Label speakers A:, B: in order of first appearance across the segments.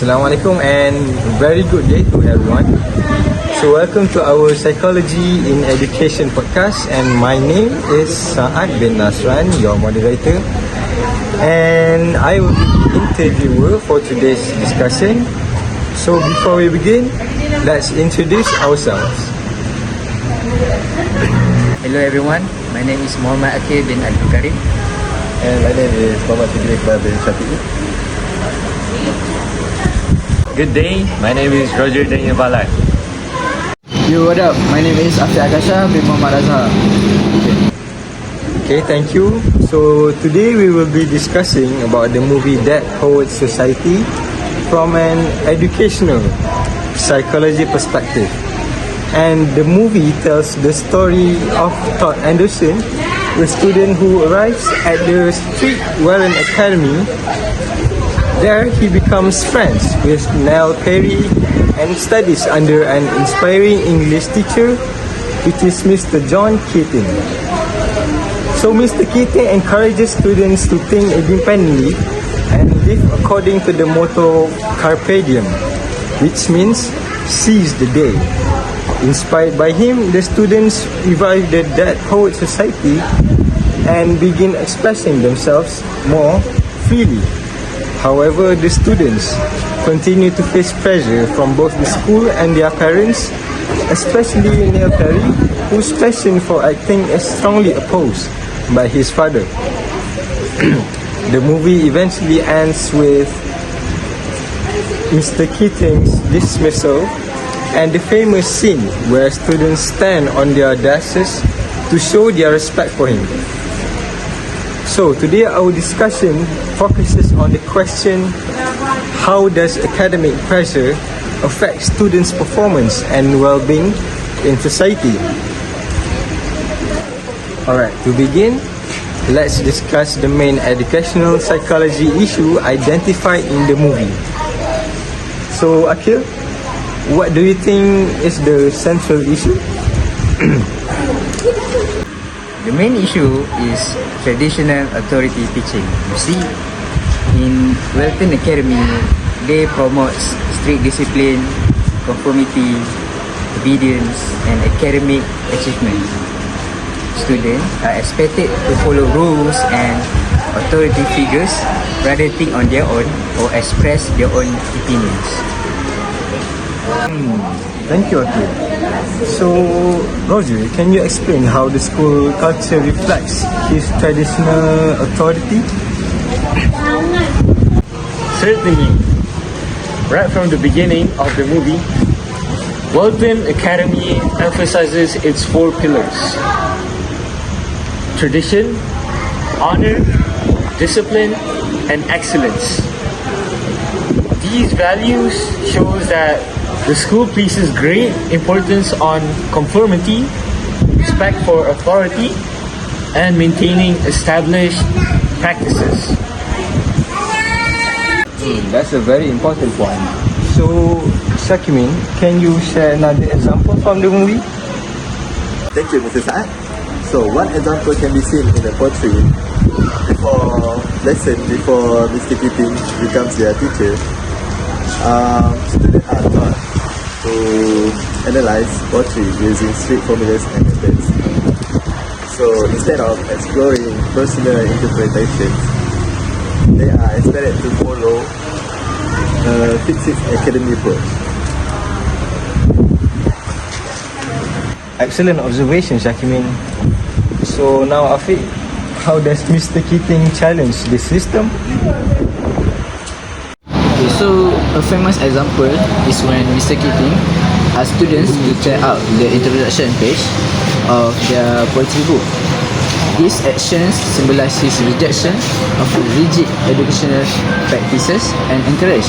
A: Assalamualaikum and very good day to everyone. So welcome to our Psychology in Education podcast, and my name is Saad bin Nasran, your moderator, and I will be the interviewer for today's discussion. So before we begin, let's introduce ourselves.
B: Hello everyone, my name is Muhammad Akil bin Abdul Karim.
C: And my name is Muhammad Siddiq bin Shafiq.
D: Good day, my name is Roger Daniel Balai.
E: Yo, what up? My name is Afi Akasha bin Muhammad Azhar.
A: Okay, thank you. So today we will be discussing about the movie Dead Poets Society from an educational psychology perspective. And the movie tells the story of Todd Anderson, a student who arrives at the Street Warren Academy. There he becomes friends with Nell Perry and studies under an inspiring English teacher, which is Mr. John Keating. So Mr. Keating encourages students to think independently and live according to the motto Carpe Diem, which means seize the day. Inspired by him, the students revive the Dead Poet Society and begin expressing themselves more freely. However, the students continue to face pressure from both the school and their parents, especially Neil Perry, whose passion for acting is strongly opposed by his father. The movie eventually ends with Mr. Keating's dismissal and the famous scene where students stand on their desks to show their respect for him. So today our discussion focuses on the question, how does academic pressure affect students' performance and well-being in society? Alright, to begin, let's discuss the main educational psychology issue identified in the movie. So Akil, what do you think is the central issue?
B: The main issue is traditional authority teaching. You see, in Welton Academy, they promote strict discipline, conformity, obedience, and academic achievement. Students are expected to follow rules and authority figures rather than think on their own or express their own opinions.
A: Thank you, Akil. So, Roger, can you explain how the school culture reflects his traditional authority?
D: Certainly. Right from the beginning of the movie, Welton Academy emphasizes its 4 pillars: tradition, honor, discipline, and excellence. These values shows that the school places great importance on conformity, respect for authority, and maintaining established practices.
A: That's a very important point. So, Shakimin, can you share another example from the movie?
C: Thank you, Mr. Saad. So one example can be seen in the poetry. Before Mr. Keating becomes their teacher, students are taught to analyze poetry using strict formulas and methods. So instead of exploring personal interpretations, they are expected to follow a fixed academic approach.
A: Excellent observation, Shakimin. So now, Afiq, how does Mr. Keating challenge the system?
E: Okay, so a famous example is when Mr. Keating asked students to check out the introduction page of their poetry book. These actions symbolize his rejection of rigid educational practices and encourage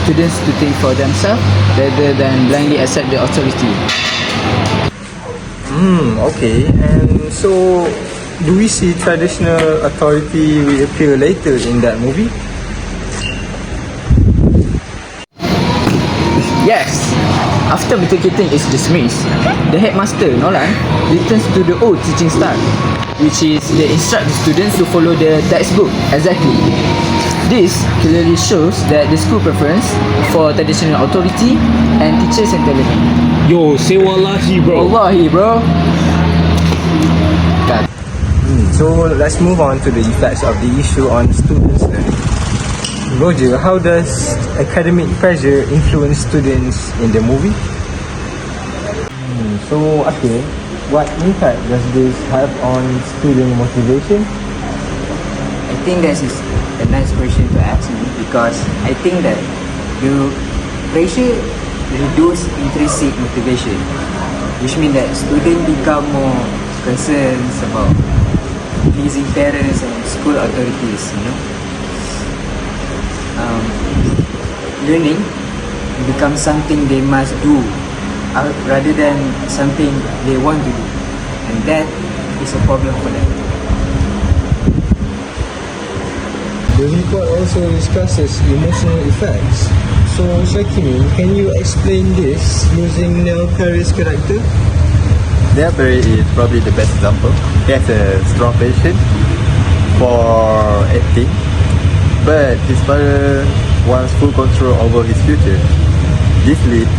E: students to think for themselves rather than blindly accept the authority.
A: Okay. And so, do we see traditional authority reappear later in that movie?
E: Yes! After Mr. Keating is dismissed, the headmaster, Nolan, returns to the old teaching style, which is they instruct the students to follow the textbook exactly. This clearly shows that the school preference for traditional authority and teachers and learning.
D: Yo, say wallahi, bro.
E: Wallahi, bro.
A: So let's move on to the effects of the issue on students' learning. Roger, how does academic pressure influence students in the movie? So, okay, what impact does this have on student motivation?
B: I think that is a nice question to ask me because I think that the pressure reduce intrinsic motivation, which means that students become more concerned about pleasing parents and school authorities. Learning becomes something they must do rather than something they want to do, and that is a problem for them.
A: The report also discusses emotional effects. So, Shakini, can you explain this using Neil Perry's character?
C: Neil Perry is probably the best example. He has a strong passion for acting, but his father wants full control over his future. This leads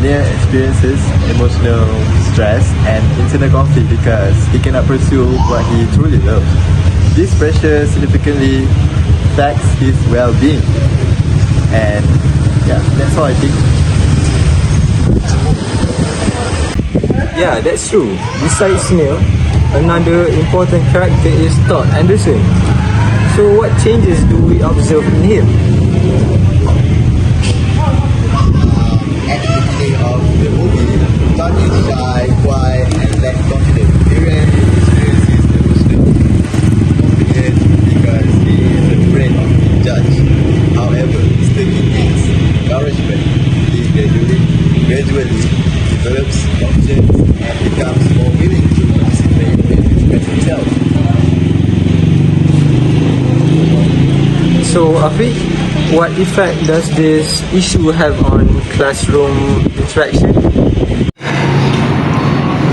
C: Neil experiences emotional stress and internal conflict because he cannot pursue what he truly loves. This pressure significantly affects his well-being, and yeah, that's all I think.
A: Yeah, that's true. Besides Neil, another important character is Todd Anderson. So what changes do we observe in him?
C: At the beginning of the movie, Todd is shy, quiet, and less confident. He rarely experiences emotional confidence because he is afraid of being judged. However, Mr. King needs encouragement. He gradually develops confidence and becomes more willing to participate and express himself.
A: So, Afiq, what effect does this issue have on classroom interaction?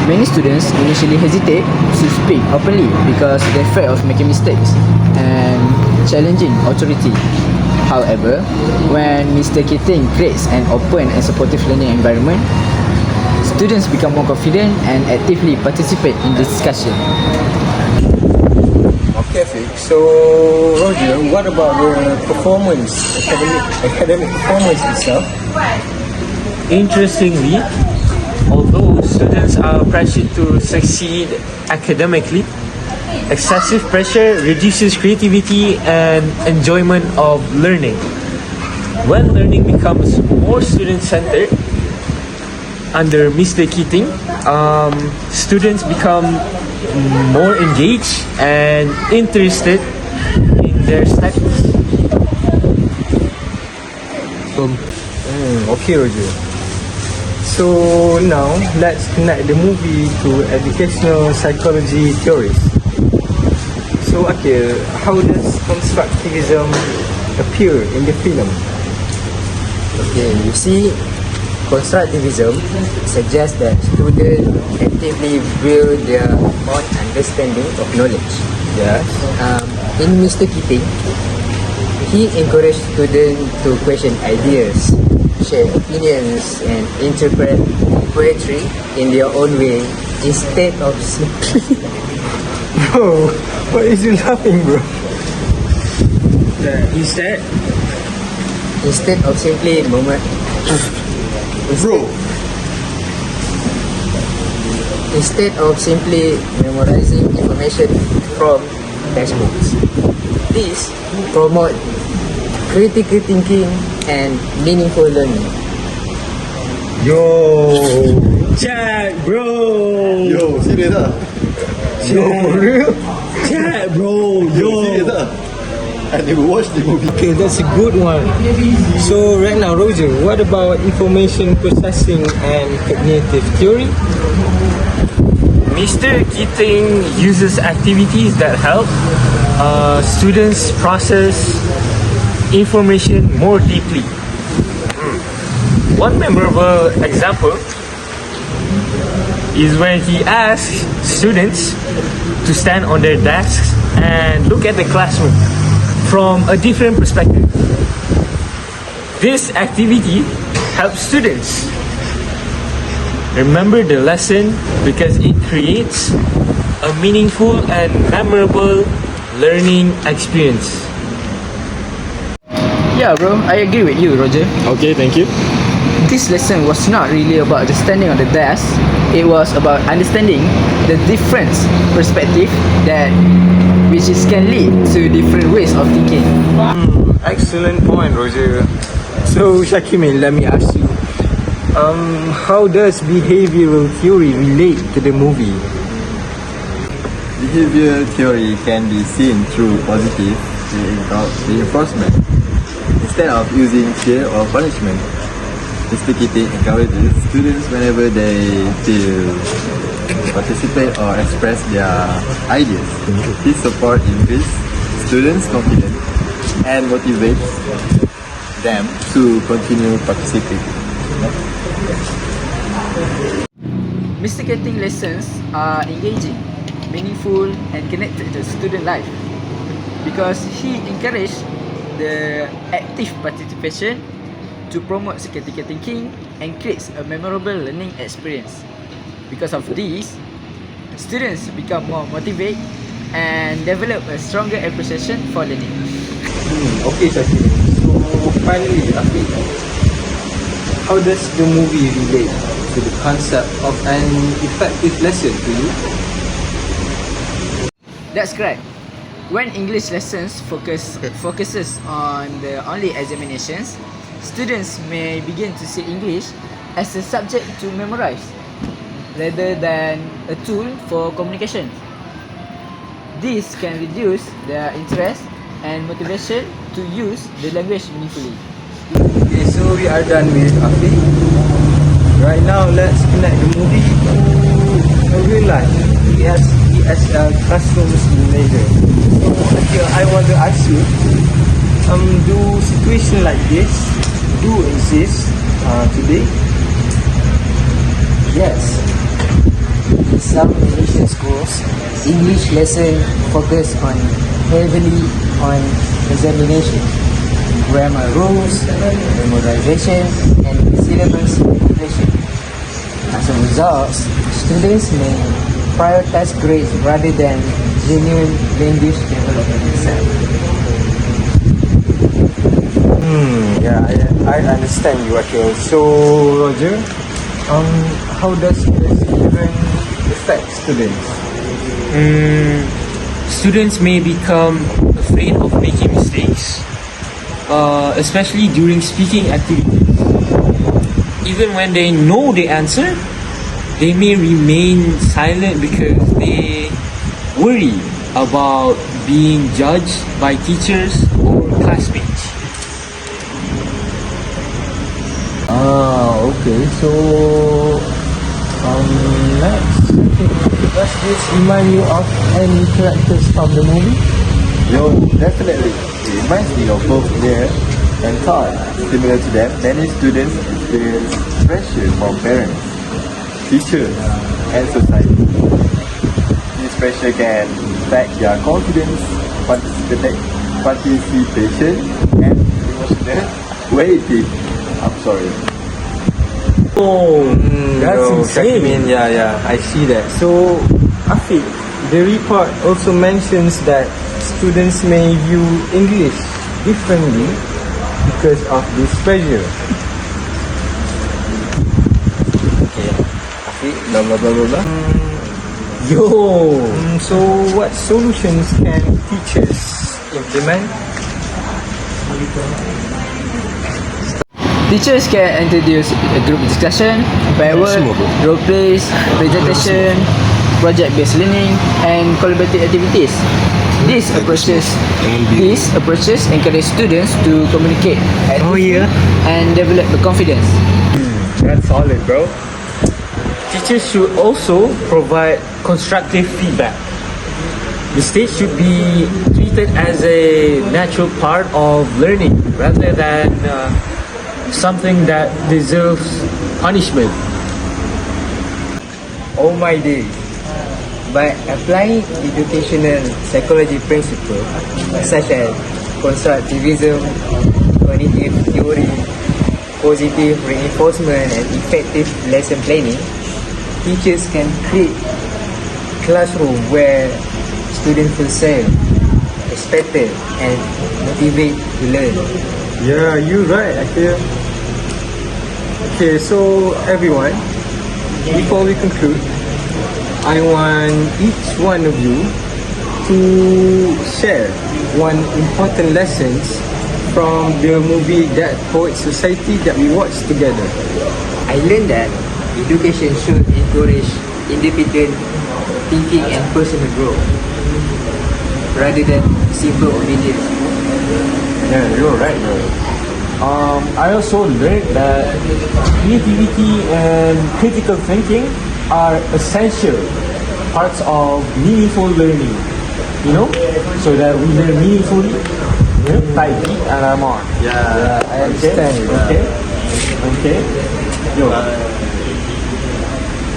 E: Many students initially hesitate to speak openly because they're afraid of making mistakes and challenging authority. However, when Mr. Keating creates an open and supportive learning environment, students become more confident and actively participate in the discussion.
A: Okay, Afiq. So, Roger, what about the performance, academic performance itself?
D: Interestingly, although students are pressured to succeed academically, excessive pressure reduces creativity and enjoyment of learning. When learning becomes more student-centered under Mr. Keating, students become more engaged and interested in their studies.
A: Okay, Roger. So now let's connect the movie to educational psychology theories. So Akil, how does constructivism appear in the film?
B: Okay, you see, constructivism suggests that students actively build their own understanding of knowledge.
A: Yes.
B: In Mr. Keating, he encouraged students to question ideas, share opinions, and interpret poetry in their own way instead of simply
A: Bro, what is you laughing, bro?
D: Instead,
B: of simply instead of simply memorizing information from textbooks. This promotes critical thinking and meaningful learning.
A: Yo,
D: chat, bro.
C: Yo, serious ah?
A: for real?
D: Chat, bro.
C: Serious ah? I never watched the movie.
A: Okay, that's a good one. So right now, Roger, what about information processing and cognitive theory?
D: Mr. Keating uses activities that help students process information more deeply. One memorable example is when he asks students to stand on their desks and look at the classroom from a different perspective. This activity helps students remember the lesson because it creates a meaningful and memorable learning experience.
E: Yeah, bro, I agree with you, Roger.
D: Okay, thank you.
E: This lesson was not really about just standing on the desk. It was about understanding the different perspective that which is can lead to different ways of thinking.
A: Excellent point, Roger. So, Shakimin, let me ask you, how does behavioral theory relate to the movie?
C: Behavior theory can be seen through positive reinforcement. Instead of using fear or punishment, Mr. Keating encourages students whenever they feel to participate or express their ideas. His support increases students' confidence and motivates them to continue participating.
E: Mr. Keating lessons are engaging, meaningful, and connected to student life because he encouraged the active participation to promote critical thinking and creates a memorable learning experience. Because of this, students become more motivated and develop a stronger appreciation for learning.
A: Okay, Shakimin. So, finally, Afiq, how does the movie relate to the concept of an effective lesson to you?
E: That's correct. When English lessons focuses on the only examinations, students may begin to see English as a subject to memorize rather than a tool for communication. This can reduce their interest and motivation to use the language meaningfully.
A: Okay, so we are done with Afiq. Right now, let's connect the movie to a real life. ESL classroom major. So, here I want to ask you, do situations like this do exist today?
F: Yes. In some Malaysian schools, English lesson focus heavily on examination, grammar rules, memorization, and syllabus completion. As a result, students may prioritize grades rather than genuine language development itself.
A: Yeah, I understand you, Akil. So, Roger, how does this even affect students?
D: Students may become afraid of making mistakes, especially during speaking activities. Even when they know the answer, they may remain silent because they worry about being judged by teachers or classmates.
A: Okay. So, does this remind you of any characters from the movie?
C: Yo, definitely. It reminds me of both Blair and Todd. Similar to them, many students experience pressure from parents, teachers, and society. This pressure can affect their confidence, participation, and emotional well-being. I'm sorry.
D: Oh, that's insane.
A: Shakimin, yeah, I see that. So, Afiq, the report also mentions that students may view English differently because of this pressure.
C: Okay. Afiq, blah blah blah blah blah.
D: Yo,
A: So, what solutions can teachers implement?
E: Teachers can introduce a group discussion, pair work, role plays, presentation, project-based learning, and collaborative activities. These approaches encourage students to communicate actively and develop the confidence.
D: that's solid, bro. Teachers should also provide constructive feedback. Mistakes should be treated as a natural part of learning rather than something that deserves punishment.
B: Oh my days. By applying educational psychology principles such as constructivism, cognitive theory, positive reinforcement, and effective lesson planning, teachers can create classroom where students feel safe, respected, and motivated to learn.
A: Yeah, you're right, Akhil. Okay, so everyone, before we conclude, I want each one of you to share one important lessons from the movie That Poet Society that we watched together.
B: I learned that education should encourage independent thinking and personal growth rather than simple obedience.
D: Yeah, you're right, bro. I also learned that creativity and critical thinking are essential parts of meaningful learning. You know, so that we learn meaningfully. You know, Tai Chi and Amar.
C: Yeah.
A: I understand.
D: Okay. Yo.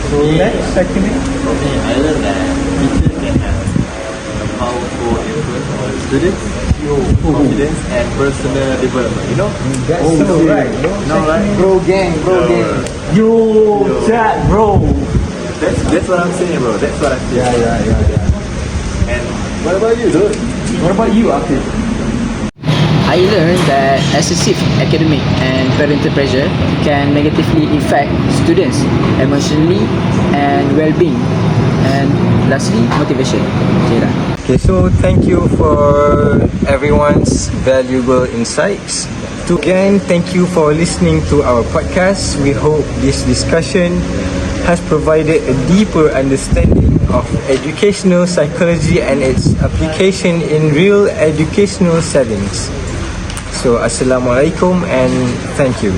D: So next, second.
C: For me, I learned that teachers can have a powerful influence on students, confidence, and personal development. You know?
A: That's so right.
C: No, right?
B: Bro gang.
D: Yo, chat, bro.
C: That's what I'm saying, bro. That's what I'm saying.
A: Yeah.
C: And what about you, dude?
D: What about you, Akhil?
E: I learned that excessive academic and parental pressure can negatively affect students emotionally and well-being. And lastly, motivation. Okay lah.
A: Okay, so thank you for everyone's valuable insights. Again, thank you for listening to our podcast. We hope this discussion has provided a deeper understanding of educational psychology and its application in real educational settings. So, Assalamualaikum and thank you.